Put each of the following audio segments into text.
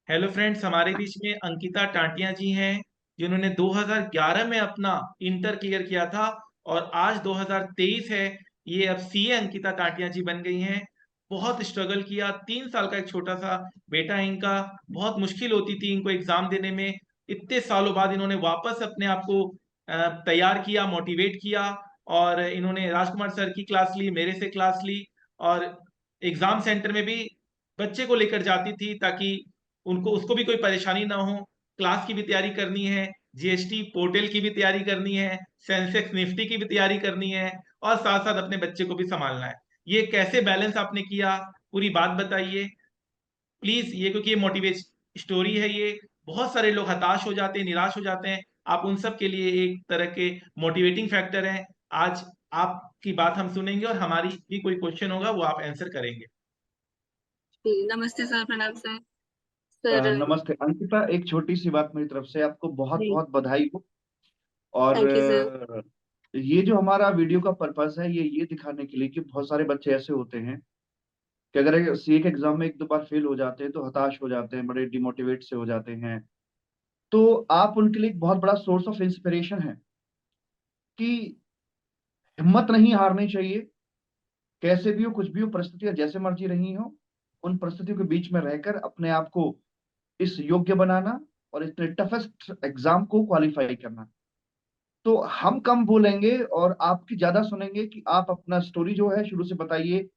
Hello friends, हमारे बीच में अंकिता टाटिया जी हैं, जिन्होंने 2011 में अपना इंटर क्लियर किया था और आज 2023 है। ये अब सीए अंकिता टाटिया जी बन गई हैं। बहुत स्ट्रगल किया, 3 साल का एक छोटा सा बेटा है इनका। बहुत मुश्किल होती थी इनको एग्जाम देने में। इतने सालों बाद इन्होंने वापस अपने आप को तैयार किया, मोटिवेट किया। और इन्होंने राजकुमार सर की क्लास ली, मेरे से क्लास ली। और एग्जाम सेंटर में भी बच्चे को लेकर जाती थी ताकि उनको उसको भी कोई परेशानी ना हो। क्लास की भी तैयारी करनी है, जीएसटी पोर्टल की भी तैयारी करनी है, सेंसेक्स निफ्टी की भी तैयारी करनी है, और साथ साथ अपने बच्चे को भी संभालना है। ये कैसे बैलेंस आपने किया, पूरी बात बताइए प्लीज। ये क्योंकि ये मोटिवेट स्टोरी है, ये बहुत सारे लोग हताश हो जाते हैं, निराश हो जाते हैं। आप उन सब के लिए एक तरह के मोटिवेटिंग फैक्टर हैं। आज आपकी बात हम सुनेंगे और हमारी भी कोई क्वेश्चन होगा वो आप आंसर करेंगे। जी, नमस्ते सर, प्रणाम सर। सर नमस्ते अंकिता, एक छोटी सी बात मेरी तरफ से आपको बहुत जी, बहुत बधाई हो। और थैंक यू सर। ये जो हमारा वीडियो का पर्पस है ये दिखाने के लिए कि बहुत सारे बच्चे ऐसे होते हैं कि अगर सीए के एग्जाम में एक दो बार फेल हो जाते हैं तो हताश हो जाते हैं, बड़े डिमोटिवेट से हो जाते हैं। तो आप उनके लिए एक बहुत बड़ा सोर्स ऑफ इंस्पिरेशन है कि हिम्मत नहीं हारनी चाहिए। कैसे भी हो, कुछ भी हो, परिस्थितियां जैसे मर्जी रही हो, उन परिस्थितियों के बीच में रहकर अपने आप को इस योग्य बनाना और इतने टफेस्ट एग्जाम को क्वालिफाई करना। तो हम कम बोलेंगे और आपकी ज्यादा सुनेंगे कि आप अपना स्टोरी जो है शुरू से बताइए।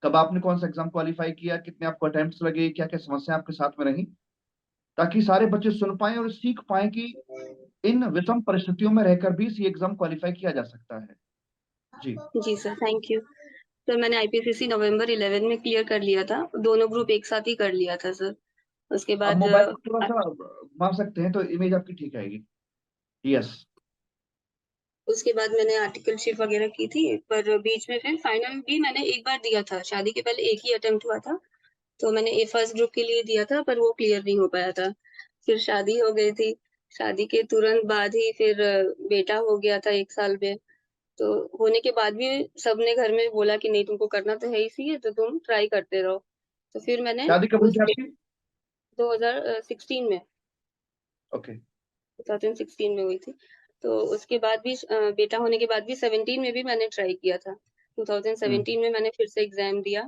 कब आपने कौन सा एग्जाम क्वालिफाई किया, कितने आपको अटेम्प्ट्स लगे, क्या क्या समस्या आपके साथ में रही, ताकि सारे बच्चे सुन पाए और सीख पाए कि इन विषम परिस्थितियों में रहकर भी सी एग्जाम क्वालिफाई किया जा सकता है। जी। जी सर, थैंक यू। सर मैंने आईपीसीसी नवंबर 11 में क्लियर कर लिया था, दोनों ग्रुप एक साथ ही कर लिया था सर। उसके अब बाद मोबाइल को थोड़ा सा मार सकते हैं तो इमेज आपकी ठीक आएगी। यस। उसके बाद मैंने आर्टिकलशिप वगैरह की थी, पर बीच में फिर फाइनल भी मैंने एक बार दिया था। शादी के पहले एक ही अटेम्प्ट हुआ था, तो मैंने ए फर्स्ट ग्रुप के लिए दिया था, पर वो क्लियर नहीं हो पाया था। फिर शादी हो गई थी, शादी के तुरंत बाद ही फिर बेटा हो गया था 1 साल में। तो होने के बाद भी सबने घर में बोला कि नहीं तुमको करना तो है ही सीए, तो तुम ट्राई करते रहो। तो फिर मैंने शादी कब हुई उस थी आपकी? 2016 में ओके। 2016 में हुई थी। तो उसके बाद भी बेटा होने के बाद भी 17 में भी मैंने ट्राई किया था। हम्म। 2017 में मैंने फिर से एग्ज़ाम दिया,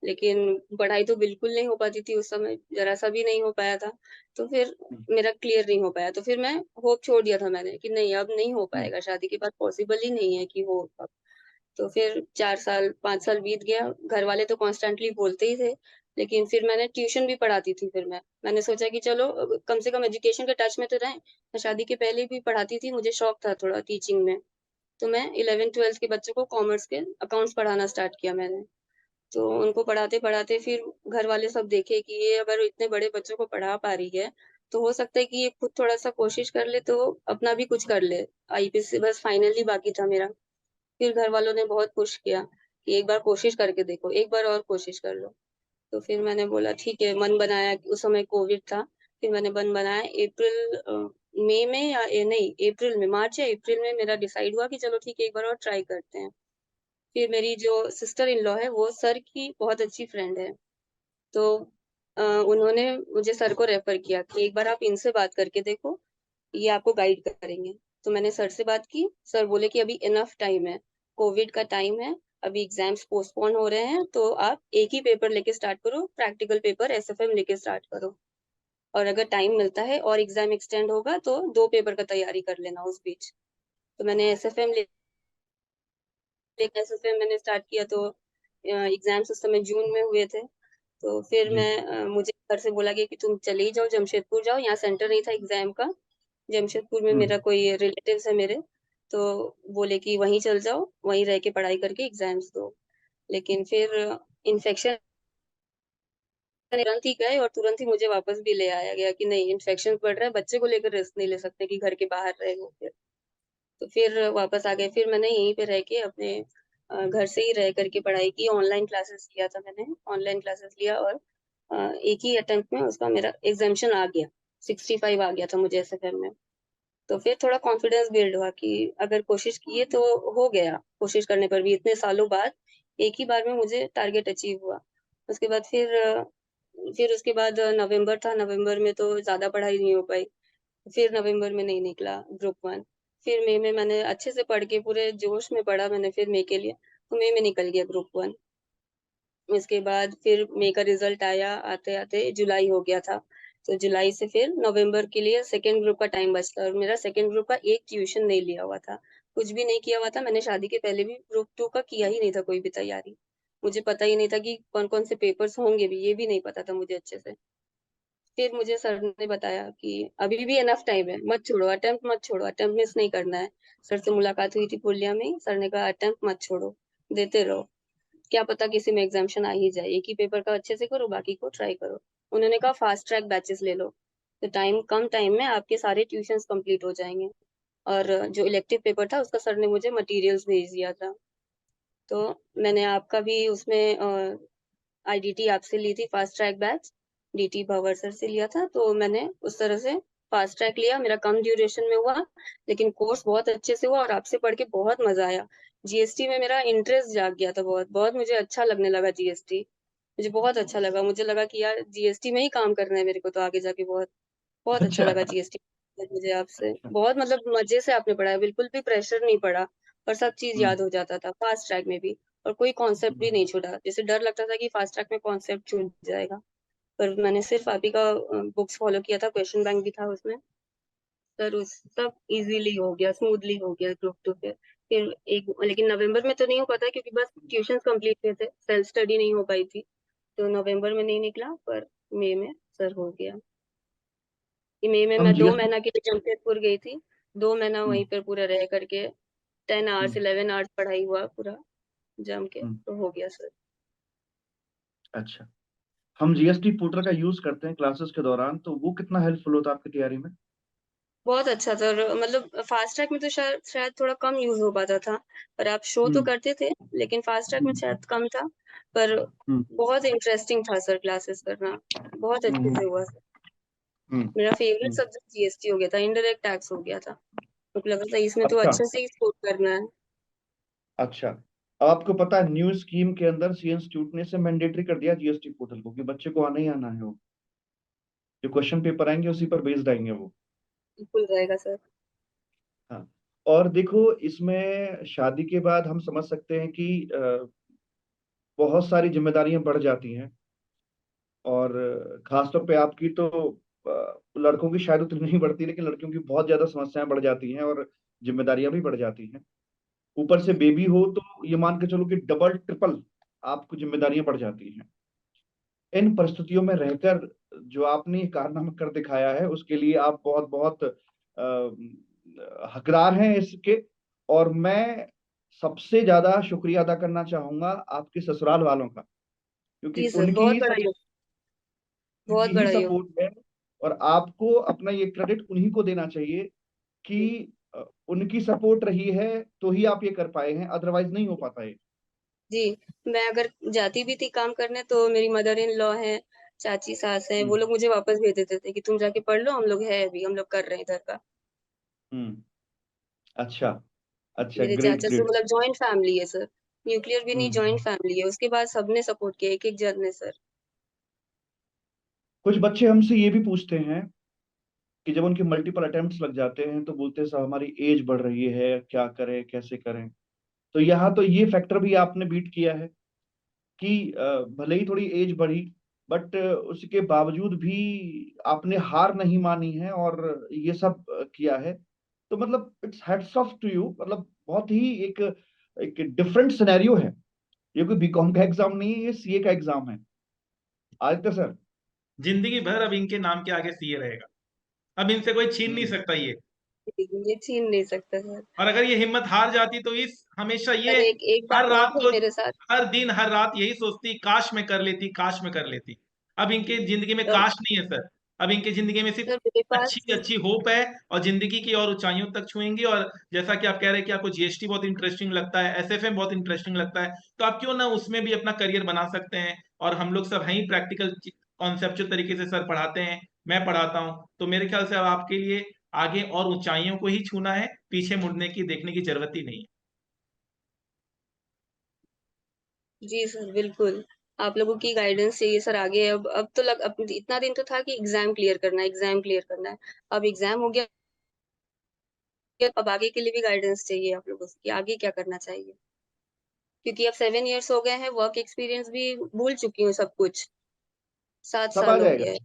लेकिन पढ़ाई तो बिल्कुल नहीं हो पाती थी उस समय, ज़रा-सा भी नहीं हो पाया था। तो फिर हम्म। मेरा क्लियर नहीं हो पाया, तो फिर मैं होप छोड़ दिया था मैंने कि नहीं अब नहीं हो हम्म। पाएगा, शादी के बाद पॉसिबल ही नहीं है कि हो अब। तो फिर 4 साल 5 साल बीत गया, घर वाले तो कॉन्स्टेंटली बोलते ही थे, लेकिन फिर मैंने ट्यूशन भी पढ़ाती थी फिर मैं। मैंने सोचा कि चलो कम से कम एजुकेशन के टच में तो रहें। मैं शादी के पहले भी पढ़ाती थी, मुझे शौक था थोड़ा टीचिंग में। तो मैं 11th-12th के बच्चों को कॉमर्स के अकाउंट्स पढ़ाना स्टार्ट किया मैंने। तो उनको पढ़ाते-पढ़ाते फिर घर वाले सब देखे कि ये अगर इतने बड़े बच्चों को पढ़ा पा रही है, तो हो सकता है कि ये खुद थोड़ा-सा कोशिश कर ले तो अपना भी कुछ कर ले। आईपीएस बस फाइनल ही बाकी था मेरा। फिर घर वालों ने बहुत पुश किया कि एक बार कोशिश करके देखो, एक बार और कोशिश कर लो। तो फिर मैंने बोला ठीक है, मन बनाया। उस समय कोविड था, फिर मैंने मन बनाया मई में या नहीं अप्रैल में, मार्च या अप्रैल में मेरा डिसाइड हुआ कि चलो ठीक है, एक बार और ट्राई करते हैं। फिर मेरी जो सिस्टर इन लॉ है, वो सर की बहुत अच्छी फ्रेंड है। तो उन्होंने मुझे सर को रेफर किया कि एक बार आप इनसे बात करके देखो, ये आपको गाइड करेंगे। तो मैंने सर से बात की, सर बोले कि अभी इनफ टाइम है, कोविड का टाइम है, अभी एग्ज़ाम्स पोस्टपोन हो रहे हैं, तो आप एक ही पेपर लेके स्टार्ट करो, प्रैक्टिकल पेपर एसएफएम लेके स्टार्ट करो। और अगर टाइम मिलता है और एग्ज़ाम एक्सटेंड होगा तो 2 पेपर का तैयारी कर लेना उस बीच। तो मैंने एसएफएम मैंने स्टार्ट किया, तो एग्ज़ाम्स उस समय जून में हुए थे। तो फिर जी। मुझे घर से बोला गया कि तुम चले ही जाओ, जमशेदपुर जाओ, यहाँ सेंटर नहीं था एग्ज़ाम का। जमशेदपुर में मेरा हम्म। कोई रिलेटिव्स है मेरे, तो बोले कि वहीं चल जाओ, वहीं रह के पढ़ाई करके एग्ज़ाम्स दो। लेकिन फिर इन्फेक्शन तुरंत ही गए और तुरंत ही मुझे वापस भी ले आया गया कि नहीं इन्फेक्शन बढ़ रहा है, बच्चे को लेकर रिस्क नहीं ले सकते कि घर के बाहर रहे वो फिर। तो फिर वापस आ गए, फिर मैंने यहीं पे रह के अपने घर से ही रह कर के पढ़ाई की, ऑनलाइन क्लासेस लिया था मैंने, ऑनलाइन क्लासेस लिया और एक ही अटेम्प्ट में उसका मेरा एग्ज़ाम्शन आ गया, 65 आ गया था मुझे एसएफएम में। तो फिर थोड़ा कॉन्फिडेंस बिल्ड हुआ कि अगर कोशिश किए तो हो गया, कोशिश करने पर भी इतने सालों बाद एक ही बार में मुझे टारगेट अचीव हुआ। उसके बाद फिर फिर उसके बाद नवंबर था, नवंबर में तो ज़्यादा पढ़ाई नहीं हो पाई। फिर नवंबर में नहीं निकला ग्रुप 1। फिर मई में मैंने अच्छे से पढ़ के पूरे जोश में पढ़ा मैंने फिर मई के लिए, तो मई में निकल गया ग्रुप 1। उसके बाद फिर मई का रिज़ल्ट आया, आते-आते जुलाई हो गया था। तो जुलाई से फिर नवंबर के लिए सेकंड ग्रुप का टाइम बचता और मेरा सेकंड ग्रुप का एक ट्यूशन नहीं लिया हुआ था। कुछ भी नहीं किया हुआ था, मैंने शादी के पहले भी ग्रुप 2 का किया ही नहीं था कोई भी तैयारी। मुझे पता ही नहीं था कि कौन-कौन से पेपर्स होंगे भी, ये भी नहीं पता था मुझे अच्छे से। फिर मुझे सर ने बताया कि अभी भी इनफ टाइम है, मत छोड़ो, अटेम्प्ट मत छोड़ो, अटेम्प्ट मिस नहीं करना है। सर से मुलाकात हुई थी पूर्णिया में, सर ने कहा अटेम्प्ट मत छोड़ो, देते रहो। क्या पता किसी में एग्जामिशन आ ही जाए, एक ही पेपर का अच्छे से करो, बाकी को ट्राई करो। उन्होंने कहा फास्ट ट्रैक बैचेस ले लो, तो कम टाइम में आपके सारे ट्यूशंस कंप्लीट हो जाएंगे। और जो इलेक्टिव पेपर था उसका सर ने मुझे मटेरियल्स भेज दिया था। तो मैंने आपका भी उसमें आईडीटी आपसे ली थी फास्ट ट्रैक बैच, डीटी भंवर सर से लिया था, तो मैंने उस तरह से फास्ट ट्रैक लिया। मेरा कम ड्यूरेशन में हुआ, लेकिन कोर्स बहुत अच्छे से हुआ और आपसे पढ़ के बहुत मजा आया। जीएसटी में मेरा इंटरेस्ट जाग गया था, बहुत बहुत मुझे अच्छा लगने लगा जीएसटी। मुझे बहुत अच्छा लगा, मुझे लगा कि यार जीएसटी में ही काम करना है मेरे को तो आगे जाके बहुत बहुत अच्छा अच्छा लगा जीएसटी। मुझे आपसे अच्छा। बहुत मतलब मजे से आपने पढ़ाया, बिल्कुल भी प्रेशर नहीं पड़ा और सब चीज हम्म याद हो जाता था फास्ट ट्रैक में भी। और कोई कॉन्सेप्ट भी हम्म नहीं छूटा, जैसे डर लगता था कि फास्ट ट्रैक में कॉन्सेप्ट छूट जाएगा, पर मैंने सिर्फ आप ही का बुक्स फॉलो किया था, क्वेश्चन बैंक भी था उसमें। सर उस सब इजीली हो गया, स्मूथली हो गया ग्रुप 2 फिर एक, लेकिन नवंबर में तो नहीं हो पाता क्योंकि बस ट्यूशन कंप्लीट हुए थे, सेल्फ स्टडी नहीं हो पाई थी, तो नवंबर में नहीं निकला, पर मई में सर हो गया। कि मई में हम मैं 2 जीएसटी। महीना के लिए जमशेदपुर गई थी, 2 महीना हम्म वहीं पर पूरा रह करके 10 आवर्स हम्म 11 आवर्स पढ़ाई हुआ पूरा जम के, हम्म। तो हो गया सर। अच्छा, हम जीएसटी पोर्टल का यूज करते हैं क्लासेस के दौरान, तो वो कितना हेल्पफुल होता है आपकी तैयारी में? बहुत अच्छा था, और मतलब फास्ट ट्रैक में तो शायद शायद थोड़ा कम यूज हो पाता था, पर आप शो तो हम्म करते थे, लेकिन फास्ट ट्रैक में शायद कम था। पर हम्म बहुत इंटरेस्टिंग था सर क्लासेस करना, बहुत अच्छे हम्म से हुआ सर। हम्म मेरा फेवरेट हम्म। सब्जेक्ट जीएसटी हो गया था, इनडायरेक्ट टैक्स हो गया था, मुझे लगा था इसमें तो अच्छा अच्छे से ही स्कोर करना है। अच्छा। अब आपको पता है न्यू स्कीम के अंदर सी इंस्टीट्यूट ने इसे मैंडेटरी कर दिया जीएसटी पोर्टल को, कि बच्चे को आना ही आना है वो, जो क्वेश्चन पेपर आएंगे उसी पर बेस्ड आएंगे वो। बिल्कुल रहेगा सर। हाँ। और देखो, इसमें शादी के बाद हम समझ सकते हैं कि बहुत सारी जिम्मेदारियां बढ़ जाती हैं, और खासतौर पे आपकी तो लड़कों की शायद उतनी नहीं बढ़ती, लेकिन लड़कियों की बहुत ज्यादा समस्याएं बढ़ जाती हैं और जिम्मेदारियां भी बढ़ जाती हैं। ऊपर से बेबी हो तो ये मान के चलो कि डबल ट्रिपल आपको जिम्मेदारियां बढ़ जाती हैं। इन परिस्थितियों में रहकर जो आपने ये कारनामा कर दिखाया है, उसके लिए आप बहुत बहुत हकदार हैं इसके। और मैं सबसे ज्यादा शुक्रिया अदा करना चाहूंगा आपके ससुराल वालों का, क्योंकि जी सर, बहुत बड़ा बहुत उनकी ही बड़ा योग। सपोर्ट है। और आपको अपना ये क्रेडिट उन्हीं को देना चाहिए कि उनकी सपोर्ट रही है तो ही आप ये कर पाए हैं, अदरवाइज नहीं हो पाता ये। जी, मैं अगर जाती भी थी काम करने तो मेरी मदर इन लॉ है, चाची सास है, वो हम्म लोग मुझे वापस भेज देते थे कि तुम जाके पढ़ लो, हम लोग है अभी, हम लोग कर रहे हैं इधर का। हम्म। अच्छा अच्छा, मेरे ग्रेट चाचा से ग्रेट। मतलब जॉइंट फैमिली है सर, न्यूक्लियर भी नहीं, जॉइंट हम्म। फैमिली है। उसके बाद सबने सपोर्ट किया, एक एक जन ने सर। कुछ बच्चे हमसे ये भी पूछते हैं कि जब उनके मल्टीपल अटेम्प्ट्स लग जाते हैं तो बोलते हैं साहब हमारी एज बढ़ रही है, क्या करें कैसे करें। तो यहाँ तो ये फैक्टर भी आपने बीट किया है कि भले ही थोड़ी एज बढ़ी, बट उसके बावजूद भी आपने हार नहीं मानी है और ये सब किया है। तो मतलब it's hats off to you, मतलब बहुत ही एक एक डिफरेंट सिनेरियो है। ये कोई बीकॉम का एग्जाम नहीं है, ये सीए का एग्जाम है। आदित्य सर। जिंदगी भर अब इनके नाम के आगे सीए रहेगा, अब इनसे कोई छीन नहीं हम्म सकता ये। ये छीन नहीं सकता सर। और अगर ये हिम्मत हार जाती तो इस हमेशा पर ये एक एक हर बात और रात हुई को, मेरे साथ। हर दिन हर रात यही सोचती काश मैं कर लेती, काश मैं कर लेती। अब इनके जिंदगी में तो काश नहीं है सर, अब इनके जिंदगी में सिर्फ सर मेरे अच्छी पास अच्छी होप है, और जिंदगी की और ऊंचाइयों तक छुएंगी। और जैसा कि आप कह रहे हैं कि आपको जीएसटी बहुत इंटरेस्टिंग लगता है, एसएफएम बहुत इंटरेस्टिंग लगता है, तो आप क्यों ना उसमें भी अपना करियर बना सकते हैं। और हम लोग सब हैं ही प्रैक्टिकल कॉन्सेप्चुअल तरीके से सर पढ़ाते हैं, मैं पढ़ाता हूँ, तो मेरे ख्याल से अब आपके लिए आगे और ऊंचाइयों को ही छूना है, पीछे मुड़ने की देखने की जरूरत ही नहीं है। जी सर बिल्कुल। आप लोगों की गाइडेंस चाहिए सर आगे। अब तो अब इतना दिन तो था कि एग्जाम क्लियर करना है, एग्जाम क्लियर करना है। अब एग्जाम हो गया, अब आगे के लिए भी गाइडेंस चाहिए आप लोगों से कि आगे क्या करना चाहिए, क्योंकि अब 7 इयर्स हो गए हैं, वर्क एक्सपीरियंस भी भूल चुकी हूँ सब कुछ, 7 सब आ साल हो जाएगा। गया है।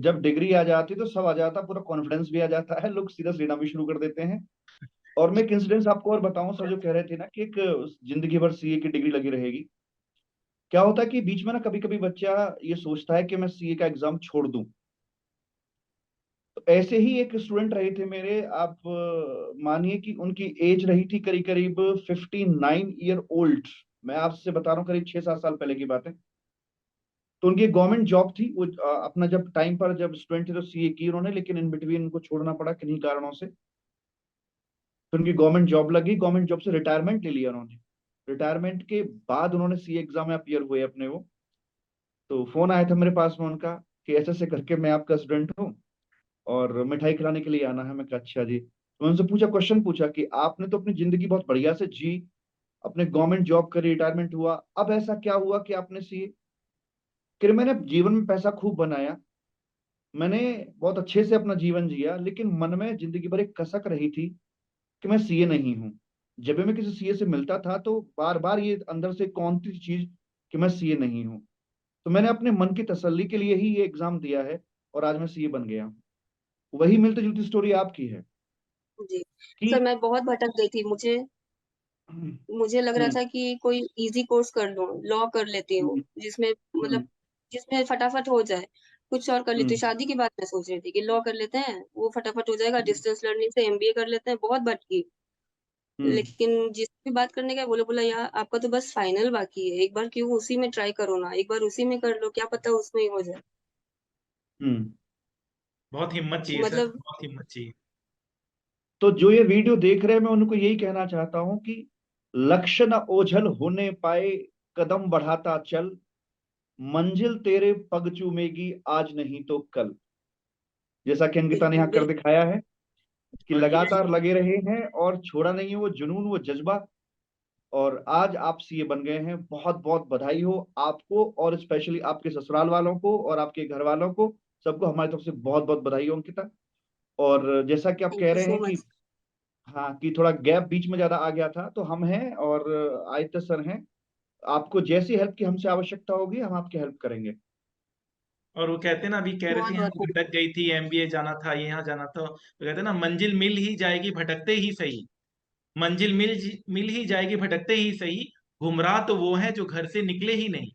जब डिग्री आ जाती है तो सब आ जाता, पूरा कॉन्फिडेंस भी आ जाता है, लोग सीधा सीना भी शुरू कर देते हैं। और मैं एक इंसिडेंस आपको और बताऊं सर, जो कह रहे थे ना कि एक जिंदगी भर सीए की डिग्री लगी रहेगी। क्या होता है कि बीच में ना कभी कभी बच्चा ये सोचता है कि मैं सीए का एग्जाम छोड़ दूं। तो ऐसे ही एक स्टूडेंट रहे थे मेरे, आप मानिए कि उनकी एज रही थी करीब करीब 59 ईयर ओल्ड। मैं आपसे बता रहा हूँ करीब 6-7 साल पहले की बात है। तो उनकी गवर्नमेंट जॉब थी, वो अपना जब टाइम पर जब स्टूडेंट थे तो सीए की उन्होंने, लेकिन इन बिटवीन उनको छोड़ना पड़ा किन्हीं कारणों से। तो उनकी गवर्नमेंट जॉब लगी, गवर्नमेंट जॉब से रिटायरमेंट ले लिया उन्होंने। रिटायरमेंट के बाद उन्होंने सीए एग्जाम में अपियर हुए अपने वो। तो फोन आया था मेरे पास में उनका कि ऐसे ऐसे करके मैं आपका स्टूडेंट हूँ और मिठाई खिलाने के लिए आना है। मैं कहा अच्छा जी। तो मैं उनसे पूछा, क्वेश्चन पूछा कि आपने तो अपनी जिंदगी बहुत बढ़िया से जी, अपने गवर्नमेंट जॉब करी, रिटायरमेंट हुआ, अब ऐसा क्या हुआ कि आपने सीए? कि मैंने जीवन में पैसा खूब बनाया, मैंने बहुत अच्छे से अपना जीवन जिया, लेकिन मन में जिंदगी भर एक कसक रही थी कि मैं सीए नहीं हूँ। जब भी मैं किसी सीए से मिलता था तो बार बार ये अंदर से कौन सी चीज कि मैं सीए नहीं हूँ। तो मैंने अपने मन की तसल्ली के लिए ही ये एग्जाम दिया है और आज मैं सीए बन गया हूँ। वही मिलती जुलती स्टोरी आपकी है जी कि सर, मैं बहुत भटक गई थी। मुझे हम्म, मुझे लग रहा हम्म, था कि कोई इजी कोर्स कर लूं, लॉ कर लेती हूँ, हम्म, जिसमें मतलब हम्म, जिसमें फटाफट हो जाए। कुछ और कर लेती हूँ, हम्म, शादी के बाद मैं सोच रही थी कि लॉ कर लेते हैं, वो फटाफट हो जाएगा, डिस्टेंस लर्निंग से एमबीए कर लेते हैं, बहुत भटकी। हम्म, लेकिन जिससे भी बात करने का बोले, बोला यार आपका तो बस फाइनल बाकी है, एक बार क्यों उसी में ट्राई करो ना, एक बार उसी में कर लो, क्या पता उसमें ही हो जाए। हम्म। बहुत हिम्मत चाहिए सर, मतलब बहुत हिम्मत चाहिए। तो जो ये वीडियो देख रहे हैं, मैं उनको यही कहना चाहता हूं कि लक्ष्य न ओझल होने पाए, कदम बढ़ाता चल, मंजिल तेरे पग चूमेगी आज नहीं तो कल। जैसा कि अंकिता ने बिल्कुल यहाँ कर बिल्कुल। दिखाया है कि और ये लगातार लगे रहे हैं और छोड़ा नहीं है वो जुनून, वो जज्बा। और आज आप सीए बन गए हैं, बहुत बहुत बधाई हो आपको, और स्पेशली आपके ससुराल वालों को और आपके घर वालों को, सबको हमारी तरफ से बहुत बहुत बधाई हो अंकिता। और जैसा कि आप थैंक कह यू रहे सो हैं कि मच। हाँ, कि थोड़ा गैप बीच में ज्यादा आ गया था, तो हम हैं और आदित्य सर हैं। आपको जैसी हेल्प की हमसे आवश्यकता होगी हम आपकी हेल्प करेंगे। और वो कहते हैं ना, अभी कह रहे थे बहुत यहाँ बहुत भटक गई थी, एमबीए जाना था, यहाँ जाना था, तो कहते हैं ना, मंजिल मिल ही जाएगी भटकते ही सही। मंजिल मिल ही जाएगी भटकते ही सही। गुमराह तो वो है जो घर से निकले ही नहीं।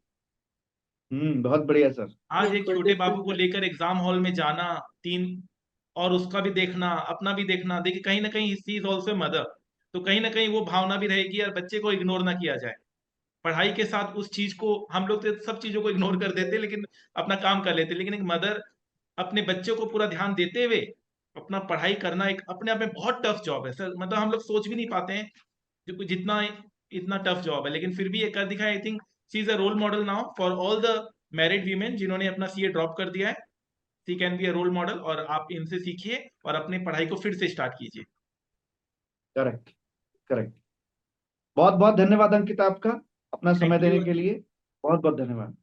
बहुत बढ़िया सर। आज एक बिल्कुल छोटे बिल्कुल बाबू को सर। लेकर एग्जाम हॉल में जाना, तीन, और उसका भी देखना, अपना भी देखना, देखिए कहीं ना कहीं सी इज ऑल्सो मदर। तो कहीं ना कहीं वो भावना भी रहेगी, और बच्चे को इग्नोर ना किया जाए। पढ़ाई के साथ उस चीज को, हम लोग तो सब चीजों को इग्नोर कर देते, लेकिन अपना काम कर लेते, लेकिन एक मदर अपने बच्चे को पूरा ध्यान देते हुए अपना पढ़ाई करना एक अपने आप में बहुत टफ जॉब है सर। मतलब हम लोग सोच भी नहीं पाते हैं जो जितना इतना टफ जॉब है, लेकिन फिर भी ये कर दिखाया। I think she is a role model now for all the married women जिन्होंने अपना सीए ड्रॉप कर दिया है। She can be a role model, और आप इनसे सीखिए और अपनी पढ़ाई को फिर से स्टार्ट कीजिए। Correct, correct. बहुत बहुत धन्यवाद अंकिता आपका, अपना समय थैंक देने यू। के लिए। बहुत बहुत धन्यवाद।